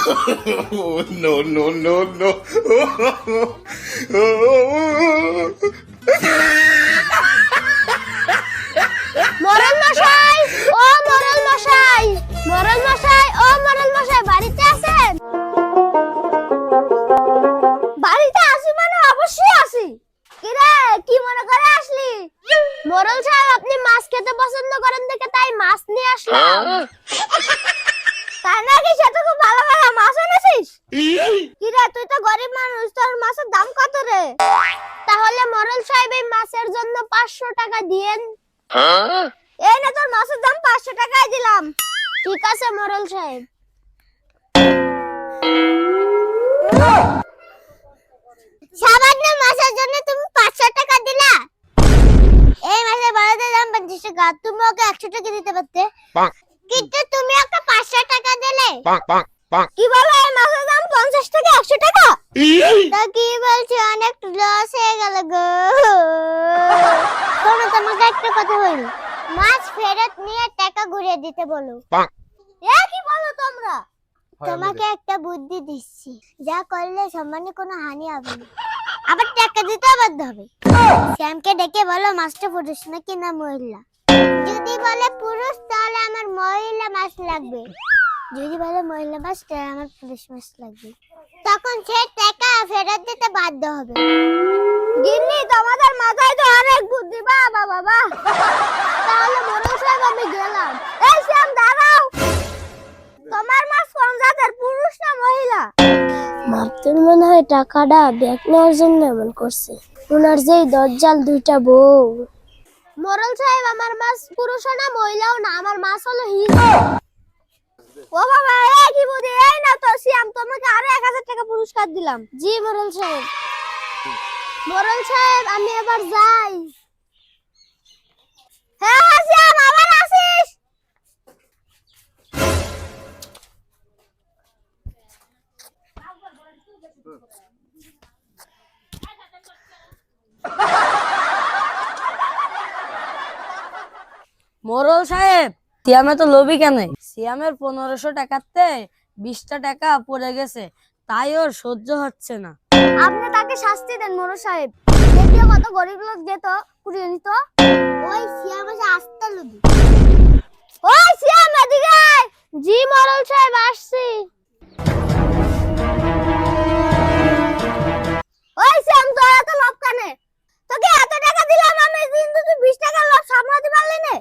No, no, no, no. মরল মশাই, ও মরল মশাই, মরল মশাই, ও মরল মশাই, বাড়িতে আছেন? বাড়িতে আছি মানে অবশ্যই আছি। কিরে, কি মনে করে আসলি? মরল সাহেব, আপনি মাছ খেতে পছন্দ করেন দেখে তাই মাছ নিয়ে আসলাম। তাই নাকি? সেটা খুব ভালো ভালো মাছ এনেছিস। কিরে, তুই তো গরিব মানুষ, তোর মাছের দাম কত রে? তাহলে মরল সাহেব এই মাছের জন্য 500 টাকা দিয়েন। এই না, তোর মাছের দাম 500 টাকাই দিলাম। ঠিক আছে মরল সাহেব। সামান্য মাছের জন্য তুমি 500 টাকা দিলা? এই মাছের বাজারের দাম 50 টাকা, তুমি ওকে 100 টাকা দিতে পারতে। কিন্তু তুমি ওকে 500 টাকা দিলে। কি বলো, এই মাছের দাম 50 টাকা 100 টাকা? তা কি বলছো, অনেক লস হয়ে গেল গো। শোনো, তোমাকে একটা কথা বলি, মাছ ফেরত নিয়ে টাকা ঘুরিয়ে দিতে বলো। এ কি বলো তোমরা? তোমাকে একটা বুদ্ধি দিচ্ছি, যা করলে সম্মানে কোনো হানি হবে না, আবার টাকা দিতে বাধ্য হবে। শ্যামকে ডেকে বলো মাছটা পুরুষ নাকি না মহিলা। যদি বলে পুরুষ তাহলে আমার মহিলা মাছ লাগবে, যদি বলে মহিলা মাছ তাহলে আমার পুরুষ মাছ লাগবে। তখন সে টাকা ফেরত দিতে বাধ্য হবে। গিন্নি, তোমাদের মাথায় তো অনেক বুদ্ধি, বাবা বাবা। তাহলে মরল সাহেব, আমি গেলাম। এই শ্যাম, দাঁড়াও। তোমার মাছ কোন জাতের, পুরুষ না মহিলা? মাপতুর মনে হয় টাকাটা ব্যাগ নেওয়ার জন্য এমন করছে। ওনার যেই দজ্জাল দুইটা বউ। মরল সাহেব, আমার মাছ পুরুষও না মহিলাও না, আমার মাছ হলো হিজড়া। ও বাবা, এই কি বুদ্ধি! এই না তো শ্যাম, তোমাকে আরো 1000 টাকা পুরস্কার দিলাম। জি মরল সাহেব। মরল সাহেব, আমি এবার যাই। হ্যাঁ শ্যাম, আবার আসিস। মোরল সাহেব, সিয়ামে তো লোভী কেন? সিয়ামের 1500 টাকাতে 20টা টাকা পড়ে গেছে, তাই ওর সহ্য হচ্ছে না। আপনি তাকে শাস্তি দেন মরল সাহেব। যদিও কত গরিব লোক যেত কুড়িয়ে নিত। ওই সিয়াম এসে আসতে লবি। ওই সিয়াম, এদিকে আয়। জি মরল সাহেব, আসছি। ওই সিয়াম, তোর এত লোভ কানে? তোকে এত টাকা দিলাম আমি, কিন্তু তুই 20 টাকার লোভ সামলাতে পারলি না।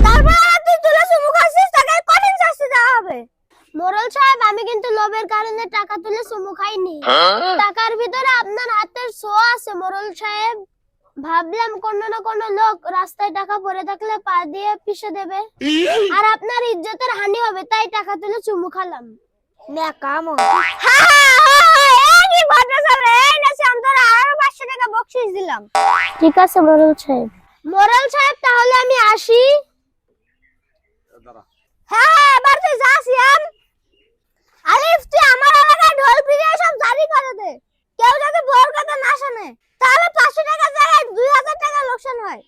তারপর আবার তুই তুলে চুমু খাচ্ছিস, তাকে কঠিন শাস্তি দেওয়া হবে। মরল সাহেব, আমি কিন্তু লোভের কারণে টাকা তুলে চুমু খাইনি। টাকার ভিতরে আপনার হাতের ছোঁয়া আছে মরল সাহেব। ভাবলাম কোনো না কোনো লোক রাস্তায় টাকা পড়ে থাকলে পা দিয়ে পিষে দেবে, আর আপনার ইজ্জতের হানি হবে, তাই টাকা তুলে চুমু খালাম। না কামো। কি ঘটনা চলে? এই না শ্যাম, তোরা আরো 500 টাকা বকশিশ দিলাম। ঠিক আছে মরল সাহেব। মরল সাহেব, তাহলে আমি আসি। হ্যাঁ, এবার তুই যা শ্যাম। আলিফ, তুই আমার এলাকায় ঢোল পিটিয়ে সব জারি করে দে। কেউ যদি ভোর কথা না শোনে, তাহলে 500 টাকা জায়গায় 2000 টাকা লোকসান হয়।